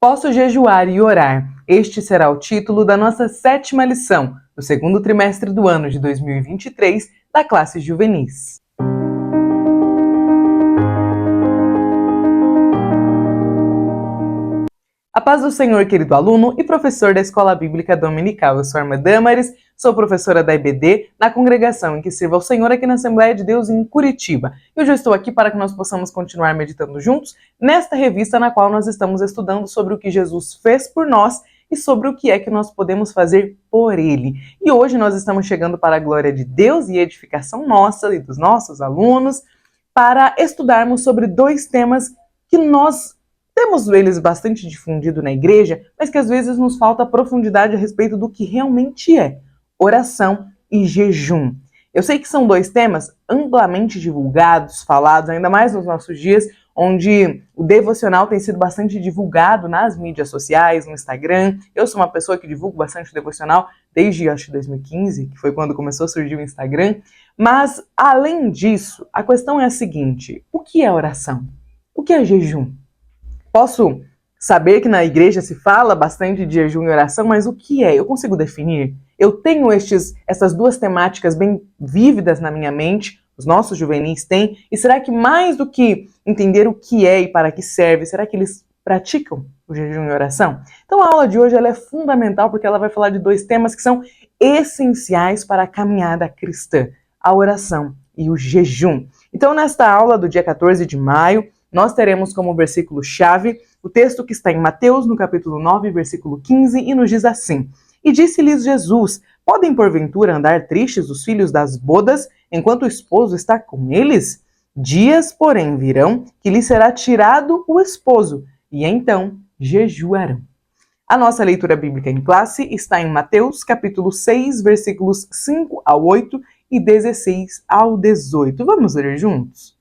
Posso jejuar e orar. Este será o título da nossa 7ª lição, do segundo trimestre do ano de 2023, da classe juvenis. A paz do Senhor, querido aluno e professor da Escola Bíblica Dominical. Eu sou a irmã Damaris, sou professora da IBD, na congregação em que sirvo ao Senhor aqui na Assembleia de Deus em Curitiba. E hoje eu estou aqui para que nós possamos continuar meditando juntos nesta revista na qual nós estamos estudando sobre o que Jesus fez por nós e sobre o que é que nós podemos fazer por Ele. E hoje nós estamos chegando para a glória de Deus e edificação nossa e dos nossos alunos para estudarmos sobre dois temas que nós temos eles bastante difundido na igreja, mas que às vezes nos falta profundidade a respeito do que realmente é oração e jejum. Eu sei que são dois temas amplamente divulgados, falados, ainda mais nos nossos dias, onde o devocional tem sido bastante divulgado nas mídias sociais, no Instagram. Eu sou uma pessoa que divulgo bastante o devocional desde, acho que 2015, que foi quando começou a surgir o Instagram. Mas, além disso, a questão é a seguinte: o que é oração? O que é jejum? Posso saber que na igreja se fala bastante de jejum e oração, mas o que é? Eu consigo definir? Eu tenho essas duas temáticas bem vívidas na minha mente, os nossos juvenis têm, e será que mais do que entender o que é e para que serve, será que eles praticam o jejum e oração? Então a aula de hoje ela é fundamental porque ela vai falar de dois temas que são essenciais para a caminhada cristã, a oração e o jejum. Então nesta aula do dia 14 de maio, nós teremos como versículo-chave o texto que está em Mateus, no capítulo 9, versículo 15, e nos diz assim: E disse-lhes Jesus: Podem porventura andar tristes os filhos das bodas, enquanto o esposo está com eles? Dias, porém, virão, que lhes será tirado o esposo, e então jejuarão. A nossa leitura bíblica em classe está em Mateus, capítulo 6, versículos 5 ao 8 e 16 ao 18. Vamos ler juntos?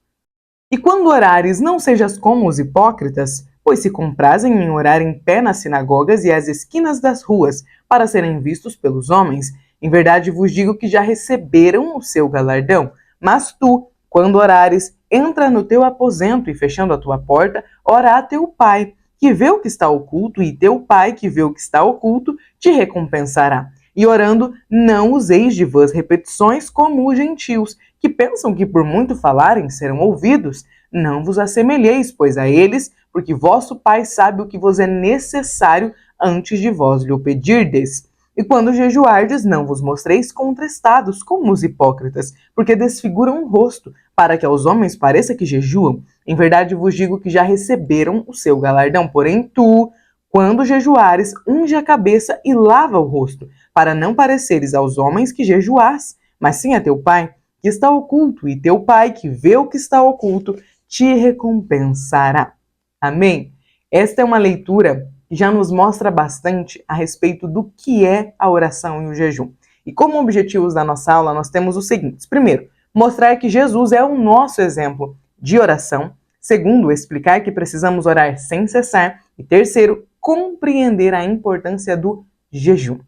E quando orares, não sejas como os hipócritas, pois se comprazem em orar em pé nas sinagogas e às esquinas das ruas, para serem vistos pelos homens. Em verdade vos digo que já receberam o seu galardão. Mas tu, quando orares, entra no teu aposento e, fechando a tua porta, ora a teu pai, que vê o que está oculto, e teu pai, que vê o que está oculto, te recompensará. E orando, não useis de vãs repetições como os gentios, que pensam que por muito falarem serão ouvidos. Não vos assemelheis, pois, a eles, porque vosso Pai sabe o que vos é necessário antes de vós lhe o pedirdes. E quando jejuardes, não vos mostreis contristados, como os hipócritas, porque desfiguram o rosto, para que aos homens pareça que jejuam. Em verdade vos digo que já receberam o seu galardão. Porém tu, quando jejuares, unge a cabeça e lava o rosto, para não pareceres aos homens que jejuás, mas sim a teu Pai, que está oculto, e teu Pai, que vê o que está oculto, te recompensará. Amém? Esta é uma leitura que já nos mostra bastante a respeito do que é a oração e o jejum. E como objetivos da nossa aula, nós temos os seguintes. Primeiro, mostrar que Jesus é o nosso exemplo de oração. Segundo, explicar que precisamos orar sem cessar. E terceiro, compreender a importância do jejum.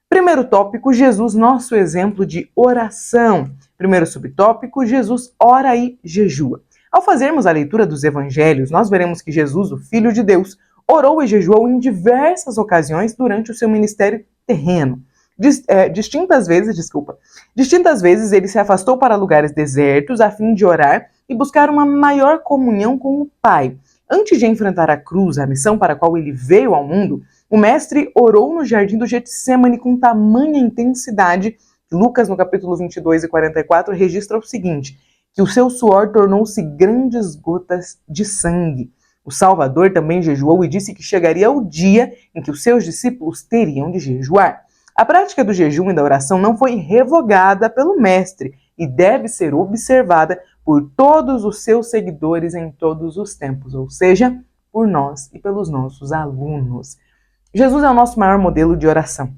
Primeiro tópico, Jesus, nosso exemplo de oração. Primeiro subtópico, Jesus ora e jejua. Ao fazermos a leitura dos evangelhos, nós veremos que Jesus, o Filho de Deus, orou e jejuou em diversas ocasiões durante o seu ministério terreno. Distintas vezes ele se afastou para lugares desertos a fim de orar e buscar uma maior comunhão com o Pai. Antes de enfrentar a cruz, a missão para a qual ele veio ao mundo, o mestre orou no jardim do Getsêmani com tamanha intensidade. Lucas, no capítulo 22 e 44, registra o seguinte: que o seu suor tornou-se grandes gotas de sangue. O Salvador também jejuou e disse que chegaria o dia em que os seus discípulos teriam de jejuar. A prática do jejum e da oração não foi revogada pelo Mestre e deve ser observada por todos os seus seguidores em todos os tempos, ou seja, por nós e pelos nossos alunos. Jesus é o nosso maior modelo de oração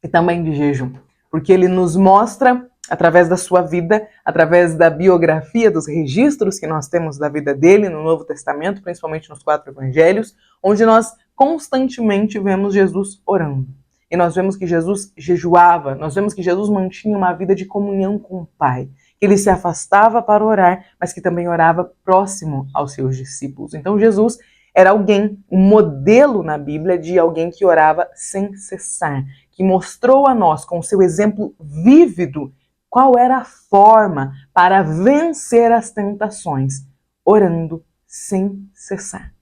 e também de jejum, porque ele nos mostra, através da sua vida, através da biografia, dos registros que nós temos da vida dele no Novo Testamento, principalmente nos 4 evangelhos, onde nós constantemente vemos Jesus orando. E nós vemos que Jesus jejuava, nós vemos que Jesus mantinha uma vida de comunhão com o Pai, que ele se afastava para orar, mas que também orava próximo aos seus discípulos. Então Jesus Era alguém, um modelo na Bíblia de alguém que orava sem cessar, que mostrou a nós, com seu exemplo vívido, qual era a forma para vencer as tentações, orando sem cessar.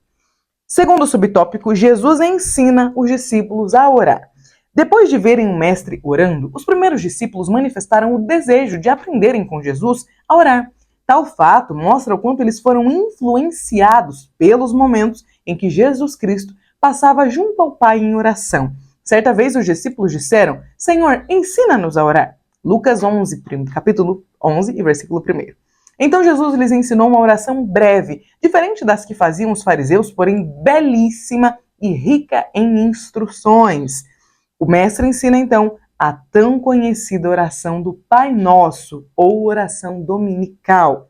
Segundo subtópico, Jesus ensina os discípulos a orar. Depois de verem o mestre orando, os primeiros discípulos manifestaram o desejo de aprenderem com Jesus a orar. Tal fato mostra o quanto eles foram influenciados pelos momentos em que Jesus Cristo passava junto ao Pai em oração. Certa vez os discípulos disseram: Senhor, ensina-nos a orar. Lucas 11, capítulo 11 e versículo 1. Então Jesus lhes ensinou uma oração breve, diferente das que faziam os fariseus, porém belíssima e rica em instruções. O mestre ensina então a tão conhecida oração do Pai Nosso, ou oração dominical.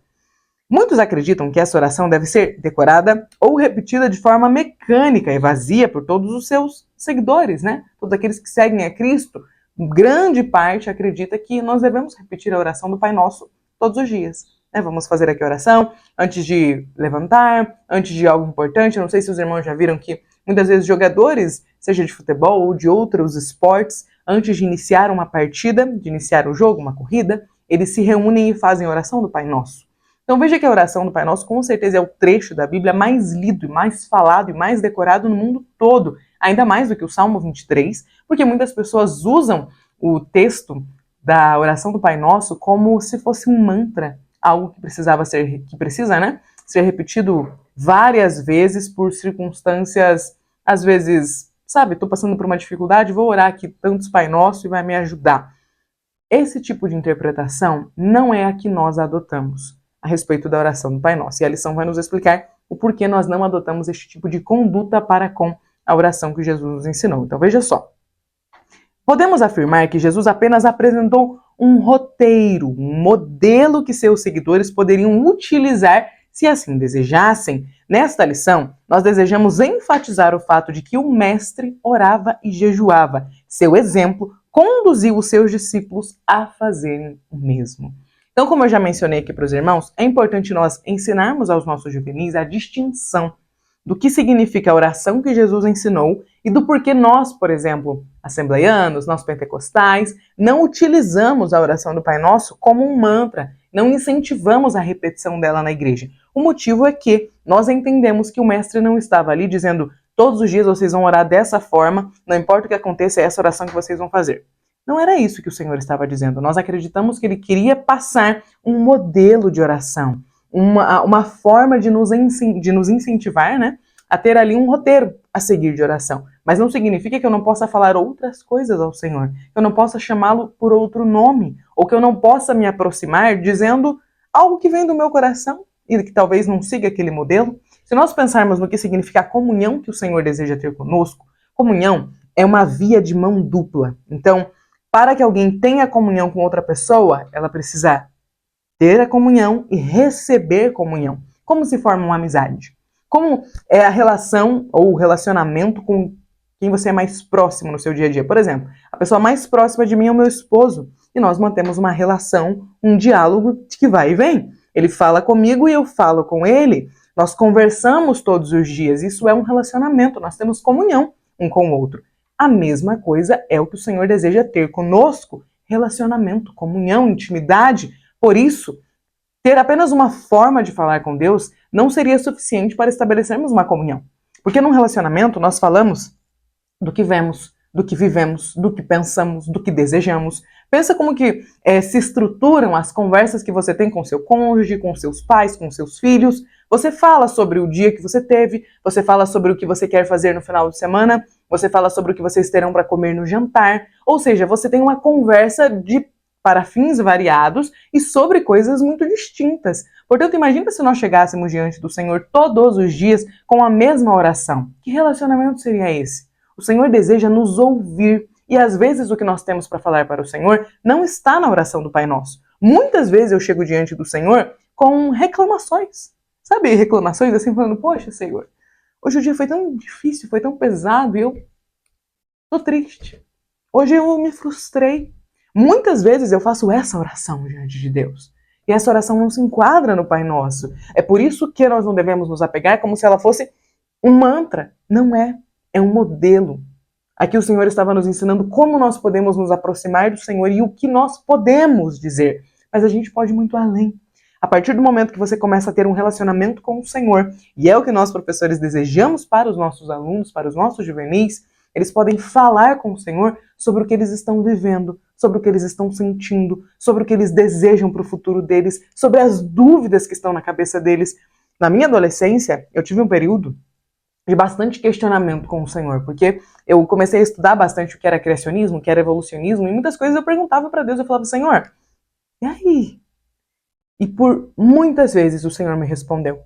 Muitos acreditam que essa oração deve ser decorada ou repetida de forma mecânica e vazia por todos os seus seguidores, né? Todos aqueles que seguem a Cristo. Grande parte acredita que nós devemos repetir a oração do Pai Nosso todos os dias. Vamos fazer aqui a oração antes de levantar, antes de algo importante. Eu não sei se os irmãos já viram que muitas vezes jogadores, seja de futebol ou de outros esportes, antes de iniciar uma partida, de iniciar um jogo, uma corrida, eles se reúnem e fazem a oração do Pai Nosso. Então veja que a oração do Pai Nosso com certeza é o trecho da Bíblia mais lido, mais falado e mais decorado no mundo todo, ainda mais do que o Salmo 23, porque muitas pessoas usam o texto da oração do Pai Nosso como se fosse um mantra, algo que precisa ser repetido várias vezes por circunstâncias, às vezes, tô passando por uma dificuldade, vou orar aqui tantos Pai Nosso e vai me ajudar. Esse tipo de interpretação não é a que nós adotamos a respeito da oração do Pai Nosso. E a lição vai nos explicar o porquê nós não adotamos este tipo de conduta para com a oração que Jesus nos ensinou. Então veja só. Podemos afirmar que Jesus apenas apresentou um roteiro, um modelo que seus seguidores poderiam utilizar se assim desejassem. Nesta lição, nós desejamos enfatizar o fato de que o mestre orava e jejuava. Seu exemplo conduziu os seus discípulos a fazerem o mesmo. Então, como eu já mencionei aqui para os irmãos, é importante nós ensinarmos aos nossos juvenis a distinção do que significa a oração que Jesus ensinou e do porquê nós, por exemplo, assembleianos, nós pentecostais, não utilizamos a oração do Pai Nosso como um mantra, não incentivamos a repetição dela na igreja. O motivo é que nós entendemos que o mestre não estava ali dizendo todos os dias vocês vão orar dessa forma, não importa o que aconteça, é essa oração que vocês vão fazer. Não era isso que o Senhor estava dizendo. Nós acreditamos que Ele queria passar um modelo de oração, uma forma de nos incentivar, a ter ali um roteiro a seguir de oração. Mas não significa que eu não possa falar outras coisas ao Senhor, que eu não possa chamá-lo por outro nome, ou que eu não possa me aproximar dizendo algo que vem do meu coração e que talvez não siga aquele modelo. Se nós pensarmos no que significa a comunhão que o Senhor deseja ter conosco, comunhão é uma via de mão dupla. Então, para que alguém tenha comunhão com outra pessoa, ela precisa ter a comunhão e receber comunhão. Como se forma uma amizade? Como é a relação ou o relacionamento com quem você é mais próximo no seu dia a dia? Por exemplo, a pessoa mais próxima de mim é o meu esposo. E nós mantemos uma relação, um diálogo que vai e vem. Ele fala comigo e eu falo com ele. Nós conversamos todos os dias. Isso é um relacionamento. Nós temos comunhão um com o outro. A mesma coisa é o que o Senhor deseja ter conosco. Relacionamento, comunhão, intimidade. Por isso, ter apenas uma forma de falar com Deus não seria suficiente para estabelecermos uma comunhão. Porque num relacionamento nós falamos do que vemos, do que vivemos, do que pensamos, do que desejamos. Pensa como que se estruturam as conversas que você tem com seu cônjuge, com seus pais, com seus filhos. Você fala sobre o dia que você teve, você fala sobre o que você quer fazer no final de semana, você fala sobre o que vocês terão para comer no jantar. Ou seja, você tem uma conversa para fins variados e sobre coisas muito distintas. Portanto, imagina se nós chegássemos diante do Senhor todos os dias com a mesma oração. Que relacionamento seria esse? O Senhor deseja nos ouvir e às vezes o que nós temos para falar para o Senhor não está na oração do Pai Nosso. Muitas vezes eu chego diante do Senhor com reclamações. Sabe, reclamações assim, falando, poxa, Senhor, hoje o dia foi tão difícil, foi tão pesado e eu tô triste. Hoje eu me frustrei. Muitas vezes eu faço essa oração diante de Deus. E essa oração não se enquadra no Pai Nosso. É por isso que nós não devemos nos apegar como se ela fosse um mantra, não é. É um modelo. Aqui o Senhor estava nos ensinando como nós podemos nos aproximar do Senhor e o que nós podemos dizer. Mas a gente pode ir muito além. A partir do momento que você começa a ter um relacionamento com o Senhor, e é o que nós professores desejamos para os nossos alunos, para os nossos juvenis, eles podem falar com o Senhor sobre o que eles estão vivendo, sobre o que eles estão sentindo, sobre o que eles desejam para o futuro deles, sobre as dúvidas que estão na cabeça deles. Na minha adolescência, eu tive um período de bastante questionamento com o Senhor, porque eu comecei a estudar bastante o que era criacionismo, o que era evolucionismo, e muitas coisas eu perguntava para Deus, eu falava, Senhor, e aí? E por muitas vezes o Senhor me respondeu.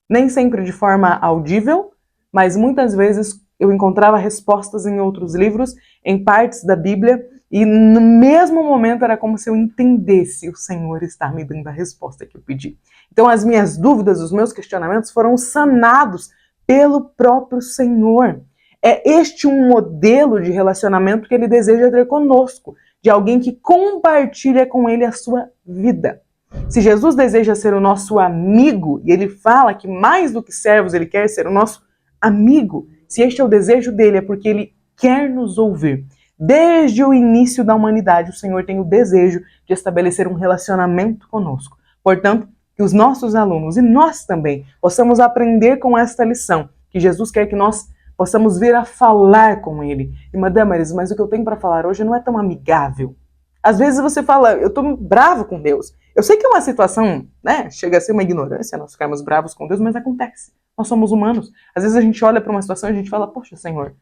Nem sempre de forma audível, mas muitas vezes eu encontrava respostas em outros livros, em partes da Bíblia, e no mesmo momento era como se eu entendesse o Senhor estar me dando a resposta que eu pedi. Então as minhas dúvidas, os meus questionamentos foram sanados pelo próprio Senhor. É este um modelo de relacionamento que Ele deseja ter conosco, de alguém que compartilha com Ele a sua vida. Se Jesus deseja ser o nosso amigo, e Ele fala que mais do que servos, Ele quer ser o nosso amigo, se este é o desejo dele, é porque Ele quer nos ouvir. Desde o início da humanidade, o Senhor tem o desejo de estabelecer um relacionamento conosco. Portanto, que os nossos alunos, e nós também, possamos aprender com esta lição, que Jesus quer que nós possamos vir a falar com Ele. E, Madamares, mas o que eu tenho para falar hoje não é tão amigável. Às vezes você fala, eu estou bravo com Deus. Eu sei que é uma situação, né, chega a ser uma ignorância nós ficarmos bravos com Deus, mas acontece. Nós somos humanos. Às vezes a gente olha para uma situação e a gente fala, poxa, Senhor,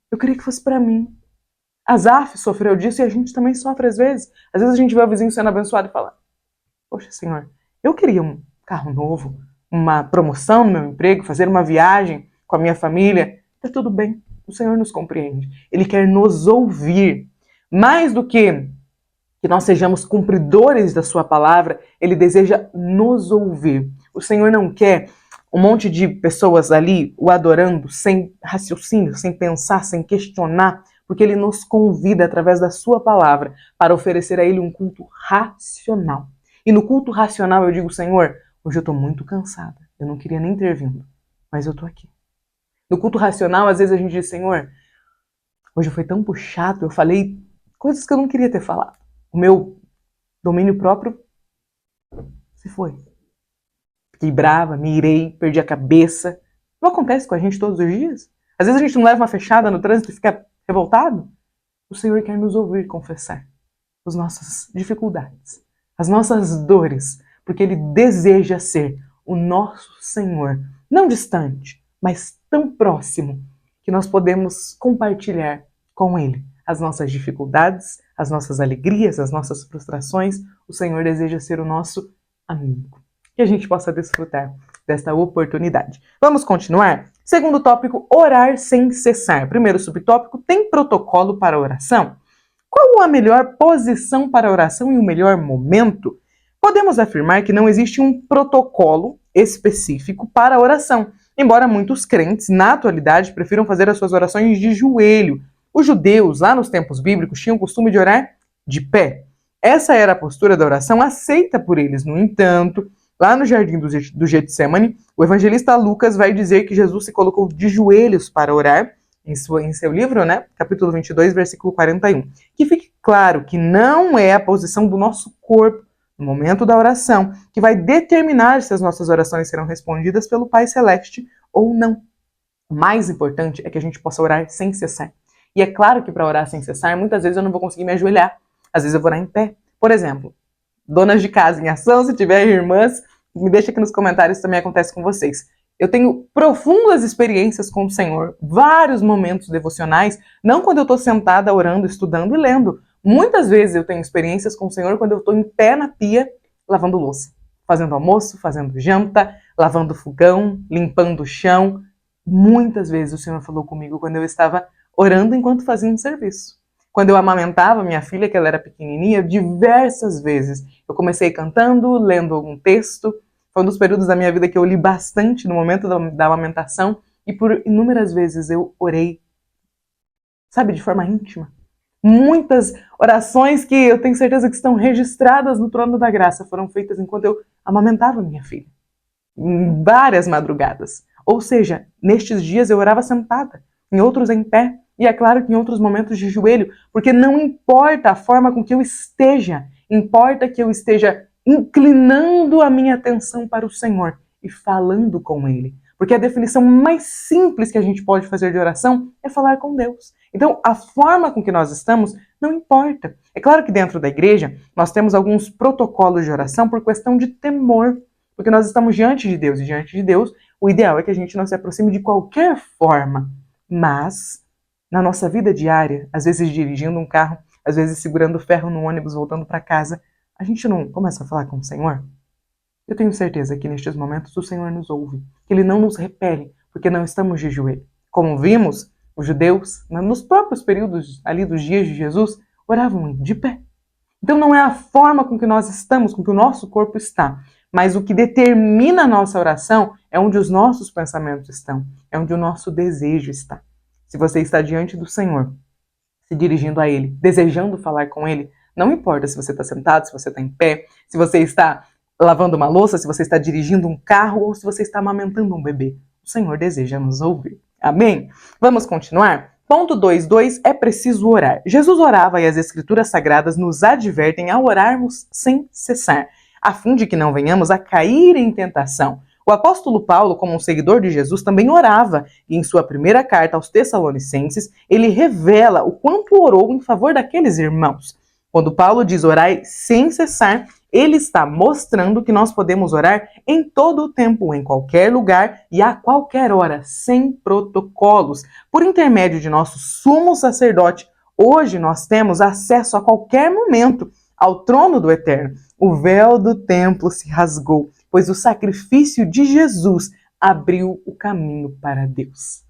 eu queria que fosse para mim. Asaf sofreu disso e a gente também sofre às vezes. Às vezes a gente vê o vizinho sendo abençoado e fala, poxa, Senhor, eu queria um carro novo, uma promoção no meu emprego, fazer uma viagem com a minha família. Tá tudo bem, o Senhor nos compreende. Ele quer nos ouvir. Mais do que nós sejamos cumpridores da sua palavra, Ele deseja nos ouvir. O Senhor não quer um monte de pessoas ali o adorando sem raciocínio, sem pensar, sem questionar, porque Ele nos convida através da sua palavra para oferecer a Ele um culto racional. E no culto racional eu digo, Senhor, hoje eu estou muito cansada, eu não queria nem ter vindo, mas eu estou aqui. No culto racional, às vezes a gente diz, Senhor, hoje foi tão puxado, eu falei coisas que eu não queria ter falado. O meu domínio próprio se foi. Fiquei brava, me irei, perdi a cabeça. Não acontece com a gente todos os dias? Às vezes a gente não leva uma fechada no trânsito e fica revoltado. O Senhor quer nos ouvir confessar as nossas dificuldades, as nossas dores, porque Ele deseja ser o nosso Senhor, não distante, mas tão próximo, que nós podemos compartilhar com Ele as nossas dificuldades, as nossas alegrias, as nossas frustrações. O Senhor deseja ser o nosso amigo. Que a gente possa desfrutar desta oportunidade. Vamos continuar? Segundo tópico, orar sem cessar. Primeiro subtópico, tem protocolo para oração? Qual a melhor posição para a oração e o melhor momento? Podemos afirmar que não existe um protocolo específico para a oração, embora muitos crentes, na atualidade, prefiram fazer as suas orações de joelho. Os judeus, lá nos tempos bíblicos, tinham o costume de orar de pé. Essa era a postura da oração aceita por eles. No entanto, lá no jardim do Getsemane, o evangelista Lucas vai dizer que Jesus se colocou de joelhos para orar, em seu livro, né, capítulo 22, versículo 41. Que fique claro que não é a posição do nosso corpo no momento da oração que vai determinar se as nossas orações serão respondidas pelo Pai Celeste ou não. O mais importante é que a gente possa orar sem cessar. E é claro que para orar sem cessar, muitas vezes eu não vou conseguir me ajoelhar. Às vezes eu vou orar em pé. Por exemplo, donas de casa em ação, se tiver irmãs, me deixa aqui nos comentários se também acontece com vocês. Eu tenho profundas experiências com o Senhor, vários momentos devocionais, não quando eu estou sentada orando, estudando e lendo. Muitas vezes eu tenho experiências com o Senhor quando eu estou em pé na pia, lavando louça, fazendo almoço, fazendo janta, lavando fogão, limpando o chão. Muitas vezes o Senhor falou comigo quando eu estava orando enquanto fazia um serviço. Quando eu amamentava minha filha, que ela era pequenininha, diversas vezes eu comecei cantando, lendo algum texto. Foi um dos períodos da minha vida que eu li bastante no momento da amamentação e por inúmeras vezes eu orei, sabe, de forma íntima. Muitas orações que eu tenho certeza que estão registradas no trono da graça foram feitas enquanto eu amamentava minha filha. Em várias madrugadas. Ou seja, nestes dias eu orava sentada, em outros em pé, e é claro que em outros momentos de joelho, porque não importa a forma com que eu esteja, importa que eu esteja inclinando a minha atenção para o Senhor e falando com Ele. Porque a definição mais simples que a gente pode fazer de oração é falar com Deus. Então, a forma com que nós estamos não importa. É claro que dentro da igreja nós temos alguns protocolos de oração por questão de temor, porque nós estamos diante de Deus, e diante de Deus o ideal é que a gente não se aproxime de qualquer forma. Mas, na nossa vida diária, às vezes dirigindo um carro, às vezes segurando ferro no ônibus, voltando para casa, a gente não começa a falar com o Senhor? Eu tenho certeza que nestes momentos o Senhor nos ouve, que Ele não nos repele, porque não estamos de joelho. Como vimos, os judeus, nos próprios períodos ali dos dias de Jesus, oravam de pé. Então não é a forma com que nós estamos, com que o nosso corpo está, mas o que determina a nossa oração é onde os nossos pensamentos estão, é onde o nosso desejo está. Se você está diante do Senhor, se dirigindo a Ele, desejando falar com Ele, não importa se você está sentado, se você está em pé, se você está lavando uma louça, se você está dirigindo um carro ou se você está amamentando um bebê. O Senhor deseja nos ouvir. Amém? Vamos continuar? Ponto 2.2, é preciso orar. Jesus orava e as Escrituras Sagradas nos advertem a orarmos sem cessar, a fim de que não venhamos a cair em tentação. O apóstolo Paulo, como um seguidor de Jesus, também orava, e em sua primeira carta aos Tessalonicenses, ele revela o quanto orou em favor daqueles irmãos. Quando Paulo diz orar sem cessar, ele está mostrando que nós podemos orar em todo o tempo, em qualquer lugar e a qualquer hora, sem protocolos. Por intermédio de nosso sumo sacerdote, hoje nós temos acesso a qualquer momento ao trono do Eterno. O véu do templo se rasgou, pois o sacrifício de Jesus abriu o caminho para Deus.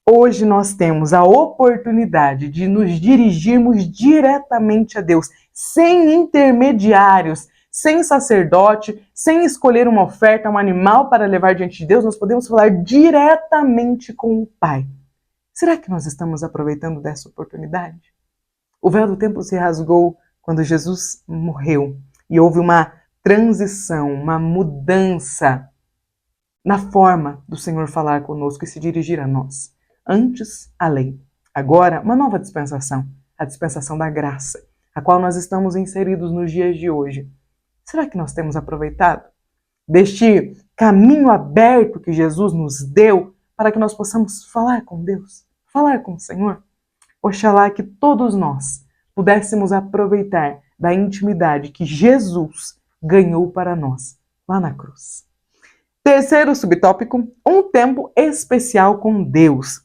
Hoje nós temos a oportunidade de nos dirigirmos diretamente a Deus, sem intermediários, sem sacerdote, sem escolher uma oferta, um animal para levar diante de Deus, nós podemos falar diretamente com o Pai. Será que nós estamos aproveitando dessa oportunidade? O véu do templo se rasgou quando Jesus morreu e houve uma transição, uma mudança na forma do Senhor falar conosco e se dirigir a nós. Antes, a lei. Agora, uma nova dispensação, a dispensação da graça, a qual nós estamos inseridos nos dias de hoje. Será que nós temos aproveitado deste caminho aberto que Jesus nos deu para que nós possamos falar com Deus, falar com o Senhor? Oxalá que todos nós pudéssemos aproveitar da intimidade que Jesus ganhou para nós lá na cruz. Terceiro subtópico, um tempo especial com Deus.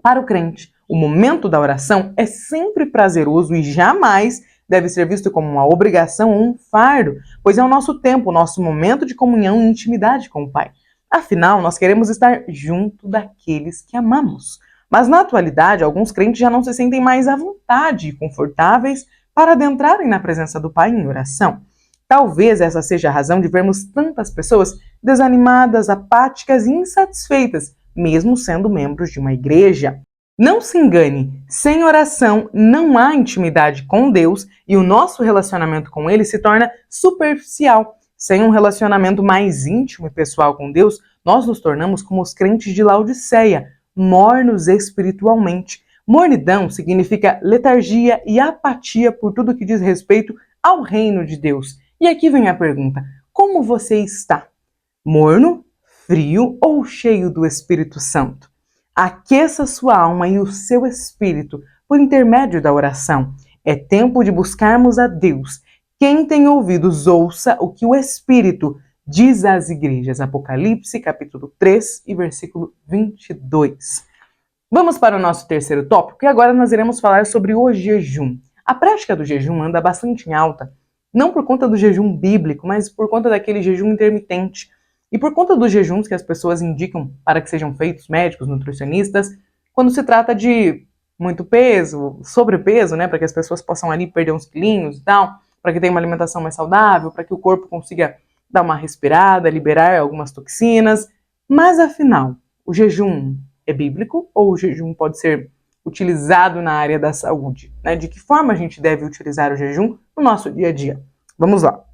Para o crente, o momento da oração é sempre prazeroso e jamais deve ser visto como uma obrigação ou um fardo, pois é o nosso tempo, o nosso momento de comunhão e intimidade com o Pai. Afinal, nós queremos estar junto daqueles que amamos. Mas na atualidade, alguns crentes já não se sentem mais à vontade e confortáveis para adentrarem na presença do Pai em oração. Talvez essa seja a razão de vermos tantas pessoas desanimadas, apáticas e insatisfeitas, mesmo sendo membros de uma igreja. Não se engane, sem oração não há intimidade com Deus e o nosso relacionamento com Ele se torna superficial. Sem um relacionamento mais íntimo e pessoal com Deus, nós nos tornamos como os crentes de Laodiceia, mornos espiritualmente. Mornidão significa letargia e apatia por tudo que diz respeito ao reino de Deus. E aqui vem a pergunta: como você está? Morno, frio ou cheio do Espírito Santo? Aqueça sua alma e o seu espírito por intermédio da oração. É tempo de buscarmos a Deus. Quem tem ouvidos, ouça o que o Espírito diz às igrejas. Apocalipse, capítulo 3 e versículo 22. Vamos para o nosso terceiro tópico e agora nós iremos falar sobre o jejum. A prática do jejum anda bastante em alta, não por conta do jejum bíblico, mas por conta daquele jejum intermitente. E por conta dos jejuns que as pessoas indicam para que sejam feitos, médicos, nutricionistas, quando se trata de muito peso, sobrepeso, né, para que as pessoas possam ali perder uns quilinhos e tal, para que tenha uma alimentação mais saudável, para que o corpo consiga dar uma respirada, liberar algumas toxinas. Mas afinal, o jejum é bíblico ou o jejum pode ser utilizado na área da saúde? Né? De que forma a gente deve utilizar o jejum no nosso dia a dia? Vamos lá.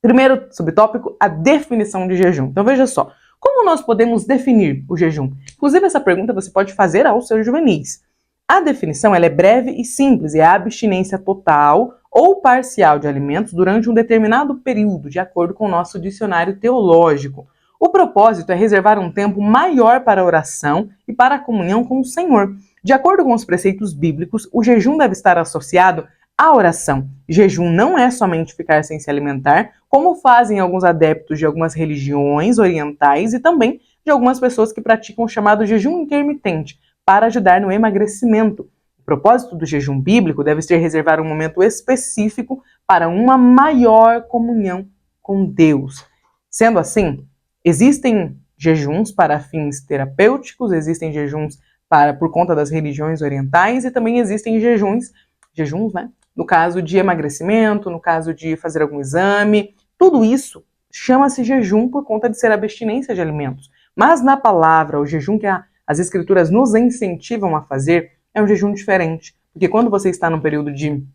Primeiro subtópico, a definição de jejum. Então veja só, Como nós podemos definir o jejum? Inclusive, essa pergunta você pode fazer aos seus juvenis. A definição ela é breve e simples, é a abstinência total ou parcial de alimentos durante um determinado período, de acordo com o nosso dicionário teológico. O propósito é reservar um tempo maior para a oração e para a comunhão com o Senhor. De acordo com os preceitos bíblicos, o jejum deve estar associado à oração. Jejum não é somente ficar sem se alimentar, como fazem alguns adeptos de algumas religiões orientais e também de algumas pessoas que praticam o chamado jejum intermitente, para ajudar no emagrecimento. O propósito do jejum bíblico deve ser reservar um momento específico para uma maior comunhão com Deus. Sendo assim, existem jejuns para fins terapêuticos, existem jejuns por conta das religiões orientais e também existem jejuns, né? No caso de emagrecimento, no caso de fazer algum exame, tudo isso chama-se jejum por conta de ser abstinência de alimentos. Mas na palavra, o jejum que as escrituras nos incentivam a fazer é um jejum diferente. Porque quando você está num período de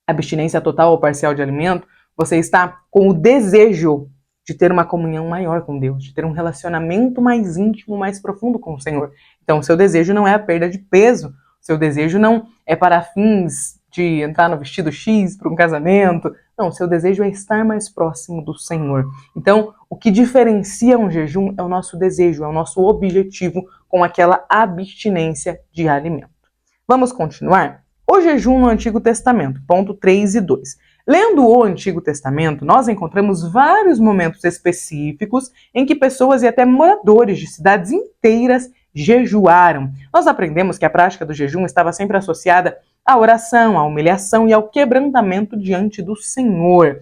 abstinência total ou parcial de alimento, você está com o desejo de ter uma comunhão maior com Deus, de ter um relacionamento mais íntimo, mais profundo com o Senhor. Então, o seu desejo não é a perda de peso, o seu desejo não é para fins de entrar no vestido X para um casamento. Não, o seu desejo é estar mais próximo do Senhor. Então, o que diferencia um jejum é o nosso desejo, é o nosso objetivo com aquela abstinência de alimento. Vamos continuar? O jejum no Antigo Testamento, ponto 3 e 2. Lendo o Antigo Testamento, nós encontramos vários momentos específicos em que pessoas e até moradores de cidades inteiras jejuaram. Nós aprendemos que a prática do jejum estava sempre associada à oração, à humilhação e ao quebrantamento diante do Senhor,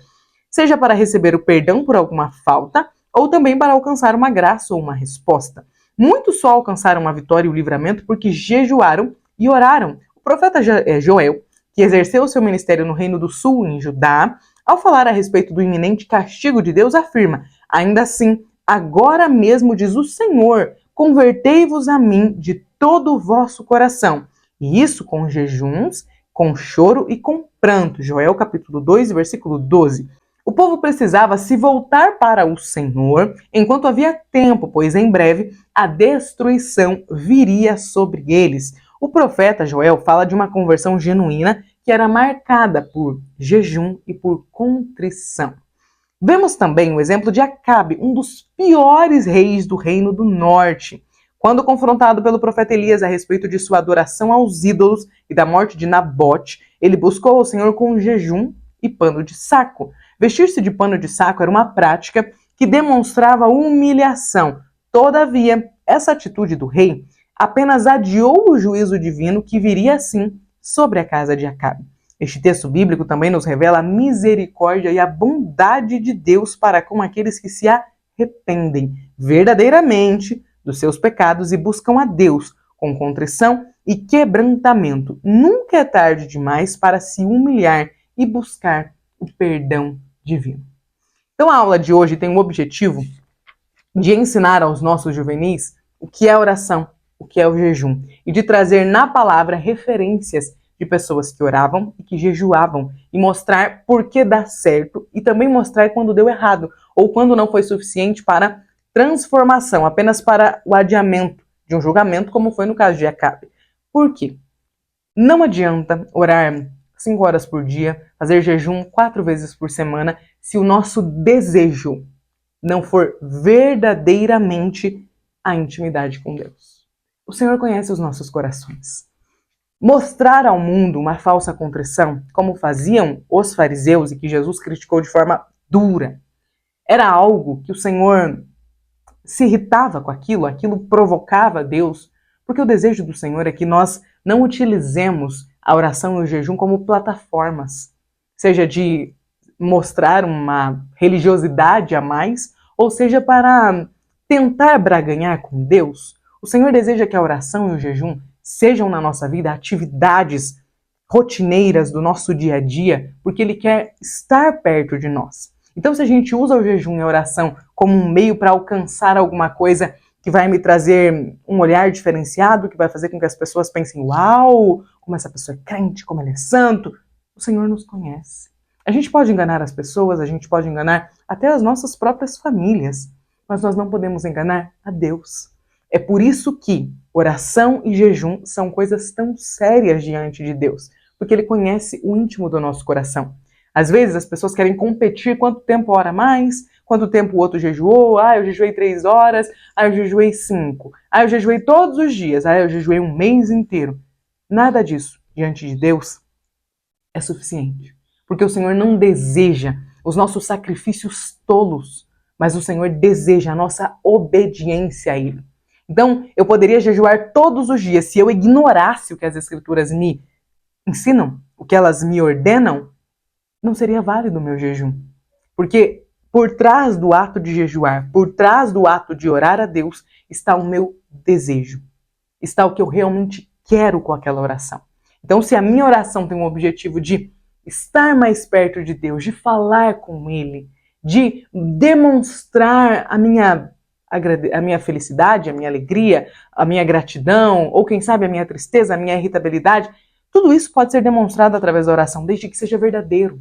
seja para receber o perdão por alguma falta ou também para alcançar uma graça ou uma resposta. Muitos só alcançaram a vitória e o livramento porque jejuaram e oraram. O profeta Joel, que exerceu seu ministério no Reino do Sul, em Judá, ao falar a respeito do iminente castigo de Deus, afirma: ainda assim, agora mesmo diz o Senhor, convertei-vos a mim de todo o vosso coração. E isso com jejuns, com choro e com pranto. Joel capítulo 2, versículo 12. O povo precisava se voltar para o Senhor enquanto havia tempo, pois em breve a destruição viria sobre eles. O profeta Joel fala de uma conversão genuína que era marcada por jejum e por contrição. Vemos também o exemplo de Acabe, um dos piores reis do Reino do Norte. Quando confrontado pelo profeta Elias a respeito de sua adoração aos ídolos e da morte de Nabote, ele buscou ao Senhor com jejum e pano de saco. Vestir-se de pano de saco era uma prática que demonstrava humilhação. Todavia, essa atitude do rei apenas adiou o juízo divino que viria assim sobre a casa de Acabe. Este texto bíblico também nos revela a misericórdia e a bondade de Deus para com aqueles que se arrependem verdadeiramente dos seus pecados e buscam a Deus com contrição e quebrantamento. Nunca é tarde demais para se humilhar e buscar o perdão divino. Então a aula de hoje tem o objetivo de ensinar aos nossos juvenis o que é a oração, o que é o jejum, e de trazer na palavra referências de pessoas que oravam e que jejuavam, e mostrar por que dá certo, e também mostrar quando deu errado, ou quando não foi suficiente para transformação, apenas para o adiamento de um julgamento, como foi no caso de Acabe. Por quê? Não adianta orar 5 horas por dia, fazer jejum 4 vezes por semana, se o nosso desejo não for verdadeiramente a intimidade com Deus. O Senhor conhece os nossos corações. Mostrar ao mundo uma falsa contrição, como faziam os fariseus e que Jesus criticou de forma dura, era algo que o Senhor se irritava com aquilo, aquilo provocava Deus, porque o desejo do Senhor é que nós não utilizemos a oração e o jejum como plataformas, seja de mostrar uma religiosidade a mais, ou seja para tentar barganhar com Deus. O Senhor deseja que a oração e o jejum sejam na nossa vida atividades rotineiras do nosso dia a dia, porque Ele quer estar perto de nós. Então, se a gente usa o jejum e a oração como um meio para alcançar alguma coisa que vai me trazer um olhar diferenciado, que vai fazer com que as pessoas pensem: uau, como essa pessoa é crente, como ele é santo, o Senhor nos conhece. A gente pode enganar as pessoas, a gente pode enganar até as nossas próprias famílias, mas nós não podemos enganar a Deus. É por isso que oração e jejum são coisas tão sérias diante de Deus, porque Ele conhece o íntimo do nosso coração. Às vezes as pessoas querem competir quanto tempo ora mais, quanto tempo o outro jejuou, eu jejuei 3 horas, eu jejuei 5, eu jejuei todos os dias, eu jejuei um mês inteiro. Nada disso, diante de Deus, é suficiente. Porque o Senhor não deseja os nossos sacrifícios tolos, mas o Senhor deseja a nossa obediência a Ele. Então, eu poderia jejuar todos os dias se eu ignorasse o que as Escrituras me ensinam, o que elas me ordenam, não seria válido o meu jejum. Porque por trás do ato de jejuar, por trás do ato de orar a Deus, está o meu desejo. Está o que eu realmente quero com aquela oração. Então, se a minha oração tem um objetivo de estar mais perto de Deus, de falar com Ele, de demonstrar a minha felicidade, a minha alegria, a minha gratidão, ou quem sabe a minha tristeza, a minha irritabilidade, tudo isso pode ser demonstrado através da oração, desde que seja verdadeiro.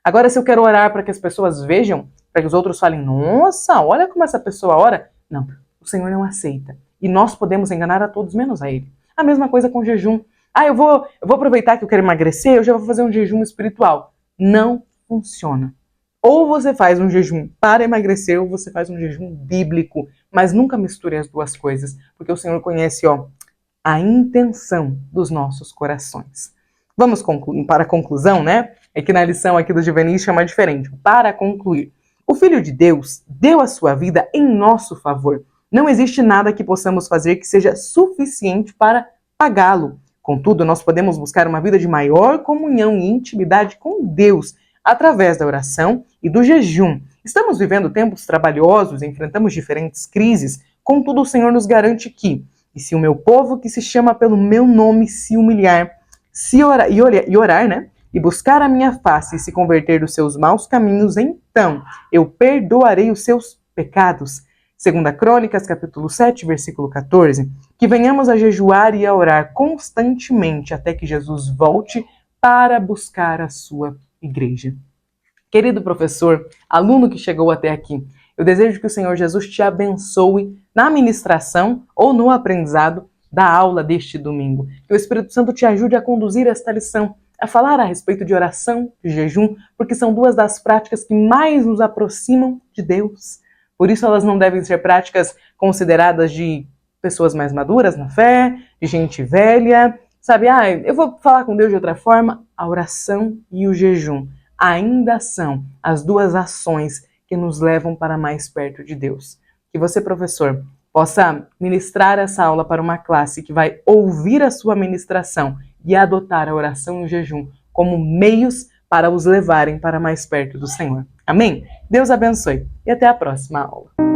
Agora, se eu quero orar para que as pessoas vejam, para que os outros falem, nossa, olha como essa pessoa ora, não, o Senhor não aceita. E nós podemos enganar a todos, menos a Ele. A mesma coisa com o jejum. Eu vou aproveitar que eu quero emagrecer, eu já vou fazer um jejum espiritual. Não funciona. Ou você faz um jejum para emagrecer, ou você faz um jejum bíblico. Mas nunca misture as duas coisas, porque o Senhor conhece, a intenção dos nossos corações. Vamos para a conclusão, né? É que na lição aqui do Juvenis chama diferente. Para concluir, o Filho de Deus deu a sua vida em nosso favor. Não existe nada que possamos fazer que seja suficiente para pagá-lo. Contudo, nós podemos buscar uma vida de maior comunhão e intimidade com Deus através da oração e do jejum. Estamos vivendo tempos trabalhosos, enfrentamos diferentes crises, contudo o Senhor nos garante que, e se o meu povo que se chama pelo meu nome se humilhar, orar, né? E buscar a minha face e se converter dos seus maus caminhos, então eu perdoarei os seus pecados. 2 Crônicas, capítulo 7, versículo 14. Que venhamos a jejuar e a orar constantemente até que Jesus volte para buscar a sua igreja. Querido professor, aluno que chegou até aqui, eu desejo que o Senhor Jesus te abençoe na ministração ou no aprendizado da aula deste domingo. Que o Espírito Santo te ajude a conduzir esta lição, a falar a respeito de oração, de jejum, porque são duas das práticas que mais nos aproximam de Deus. Por isso elas não devem ser práticas consideradas de pessoas mais maduras na fé, de gente velha, sabe? Eu vou falar com Deus de outra forma. A oração e o jejum ainda são as duas ações que nos levam para mais perto de Deus. Que você, professor, possa ministrar essa aula para uma classe que vai ouvir a sua ministração e adotar a oração e o jejum como meios para os levarem para mais perto do Senhor. Amém? Deus abençoe e até a próxima aula.